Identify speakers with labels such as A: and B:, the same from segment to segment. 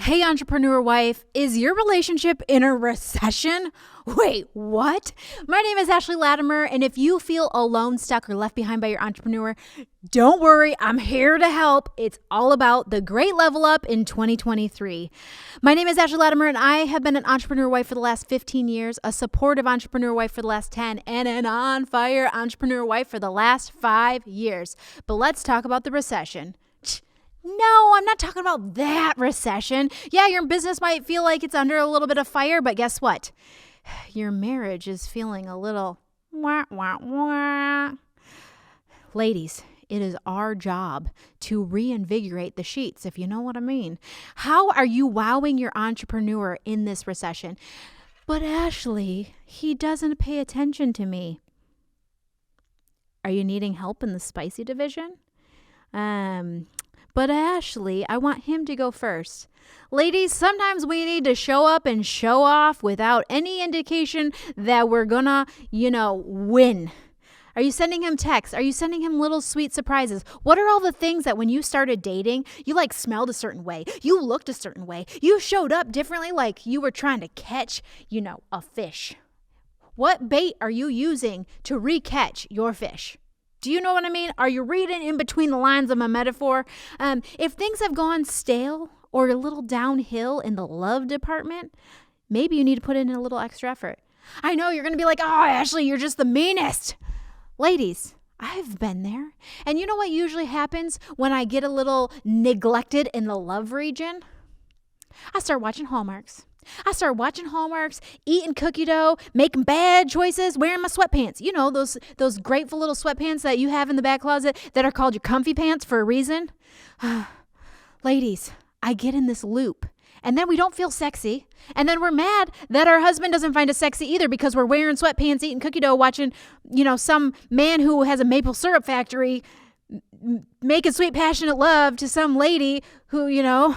A: Hey, entrepreneur wife, is your relationship in a recession? Wait, what? My name is Ashley Latimer, and if you feel alone, stuck, or left behind by your entrepreneur, don't worry, I'm here to help. It's all about the great level up in 2023. My name is Ashley Latimer, and I have been an entrepreneur wife for the last 15 years, a supportive entrepreneur wife for the last 10, and an on-fire entrepreneur wife for the last 5 years. But let's talk about the recession. No, I'm not talking about that recession. Yeah, your business might feel like it's under a little bit of fire, but guess what? Your marriage is feeling a little wah, wah, wah. Ladies, it is our job to reinvigorate the sheets, if you know what I mean. How are you wowing your entrepreneur in this recession? But Ashley, he doesn't pay attention to me. Are you needing help in the spicy division? But Ashley, I want him to go first. Ladies, sometimes we need to show up and show off without any indication that we're gonna, win. Are you sending him texts? Are you sending him little sweet surprises? What are all the things that when you started dating, you smelled a certain way, you looked a certain way, you showed up differently, like you were trying to catch, a fish? What bait are you using to re-catch your fish? Do you know what I mean? Are you reading in between the lines of my metaphor? If things have gone stale or a little downhill in the love department, maybe you need to put in a little extra effort. I know you're going to be like, oh, Ashley, you're just the meanest. Ladies, I've been there. And you know what usually happens when I get a little neglected in the love region? I start watching Hallmarks. Eating cookie dough, making bad choices, wearing my sweatpants. You know, those grateful little sweatpants that you have in the back closet that are called your comfy pants for a reason. Ladies, I get in this loop. And then we don't feel sexy. And then we're mad that our husband doesn't find us sexy either because we're wearing sweatpants, eating cookie dough, watching, some man who has a maple syrup factory making sweet, passionate love to some lady who,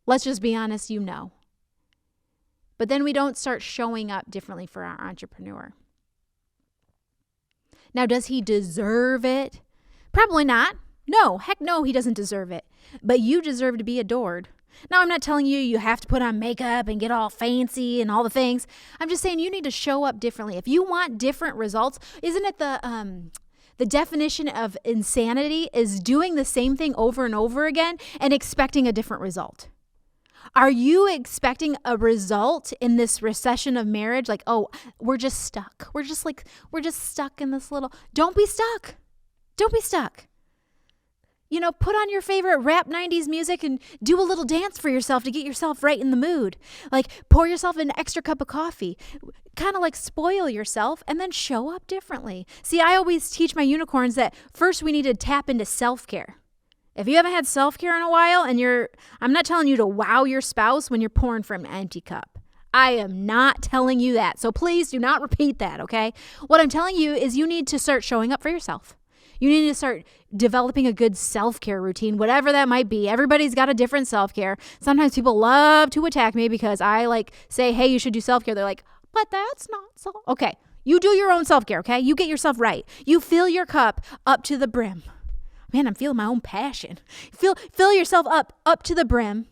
A: Let's just be honest, But then we don't start showing up differently for our entrepreneur. Now, does he deserve it? Probably not. No, heck no, he doesn't deserve it. But you deserve to be adored. Now, I'm not telling you have to put on makeup and get all fancy and all the things. I'm just saying you need to show up differently. If you want different results, isn't it the definition of insanity is doing the same thing over and over again and expecting a different result? Are you expecting a result in this recession of marriage? Like, oh, we're just stuck. We're just stuck in this little. Don't be stuck. Put on your favorite rap 90s music and do a little dance for yourself to get yourself right in the mood. Like, pour yourself an extra cup of coffee. Kind of spoil yourself and then show up differently. See, I always teach my unicorns that first we need to tap into self-care. If you haven't had self-care in a while and I'm not telling you to wow your spouse when you're pouring from an empty cup. I am not telling you that. So please do not repeat that, okay? What I'm telling you is you need to start showing up for yourself. You need to start developing a good self-care routine, whatever that might be. Everybody's got a different self-care. Sometimes people love to attack me because I say, hey, you should do self-care. They're like, but that's not so. Okay, you do your own self-care, okay? You get yourself right. You fill your cup up to the brim. Man, I'm feeling my own passion. Fill yourself up to the brim.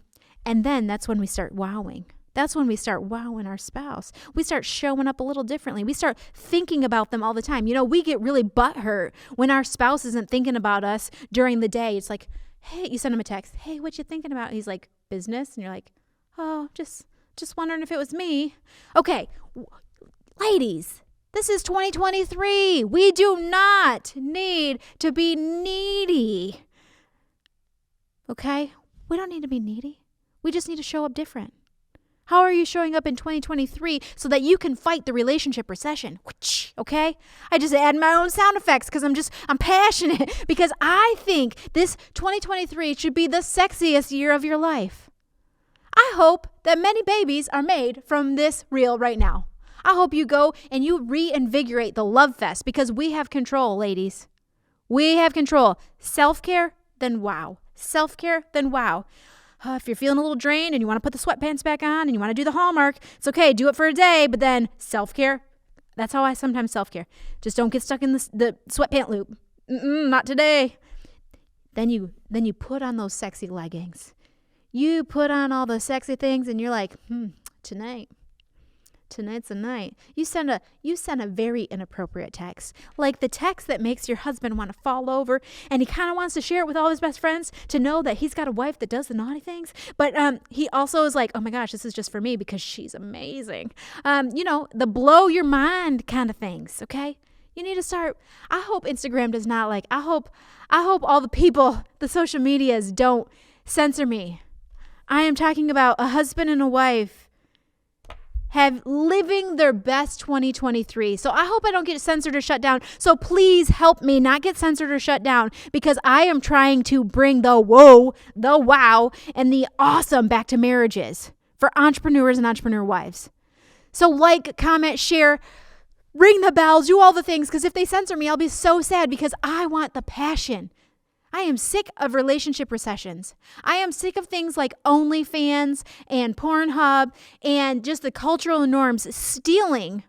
A: And then that's when we start wowing. That's when we start wowing our spouse. We start showing up a little differently. We start thinking about them all the time. We get really butthurt when our spouse isn't thinking about us during the day. It's like, hey, you send him a text. Hey, what you thinking about? And he's like, business. And you're like, oh, just wondering if it was me. Okay, ladies. This is 2023. We do not need to be needy. Okay? We don't need to be needy. We just need to show up different. How are you showing up in 2023 so that you can fight the relationship recession? Okay? I just add my own sound effects because I'm passionate because I think this 2023 should be the sexiest year of your life. I hope that many babies are made from this reel right now. I hope you go and you reinvigorate the love fest because we have control, ladies. We have control. Self-care, then wow. Self-care, then wow. If you're feeling a little drained and you want to put the sweatpants back on and you want to do the Hallmark, it's okay. Do it for a day, but then self-care. That's how I sometimes self-care. Just don't get stuck in the sweatpant loop. Not today. Then you put on those sexy leggings. You put on all the sexy things and you're like, tonight's the night. You send a very inappropriate text. Like the text that makes your husband want to fall over, and he kind of wants to share it with all his best friends to know that he's got a wife that does the naughty things. But he also is like, oh my gosh, this is just for me because she's amazing. The blow your mind kind of things, okay? You need to start. I hope Instagram does not I hope all the people, the social medias don't censor me. I am talking about a husband and a wife have living their best 2023. So I hope I don't get censored or shut down. So please help me not get censored or shut down, because I am trying to bring the wow, and the awesome back to marriages for entrepreneurs and entrepreneur wives. So like, comment, share, ring the bells, do all the things, because if they censor me, I'll be so sad because I want the passion. I am sick of relationship recessions. I am sick of things like OnlyFans and Pornhub and just the cultural norms stealing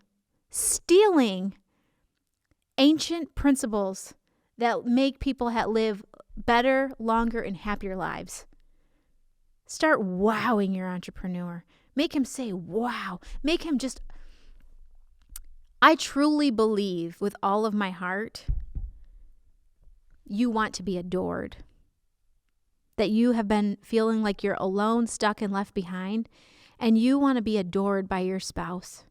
A: ancient principles that make people live better, longer, and happier lives. Start wowing your entrepreneur. Make him say, wow. Make him just... I truly believe with all of my heart you want to be adored. That you have been feeling like you're alone, stuck, and left behind, and you want to be adored by your spouse.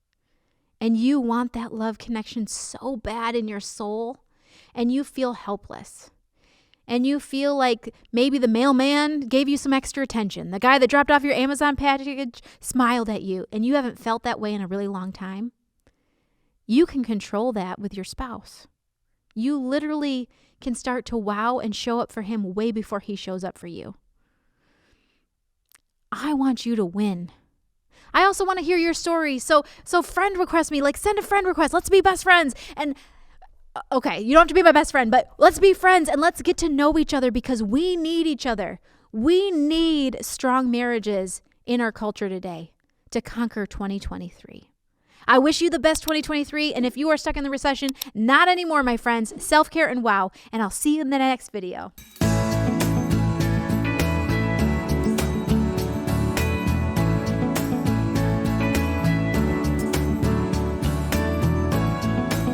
A: And you want that love connection so bad in your soul, and you feel helpless. And you feel like maybe the mailman gave you some extra attention. The guy that dropped off your Amazon package smiled at you, and you haven't felt that way in a really long time. You can control that with your spouse. You literally can start to wow and show up for him way before he shows up for you. I want you to win. I also want to hear your story. So friend request me, send a friend request. Let's be best friends. And okay, you don't have to be my best friend, but let's be friends and let's get to know each other, because we need each other. We need strong marriages in our culture today to conquer 2023. I wish you the best 2023, and if you are stuck in the recession, not anymore, my friends. Self-care and wow, and I'll see you in the next video.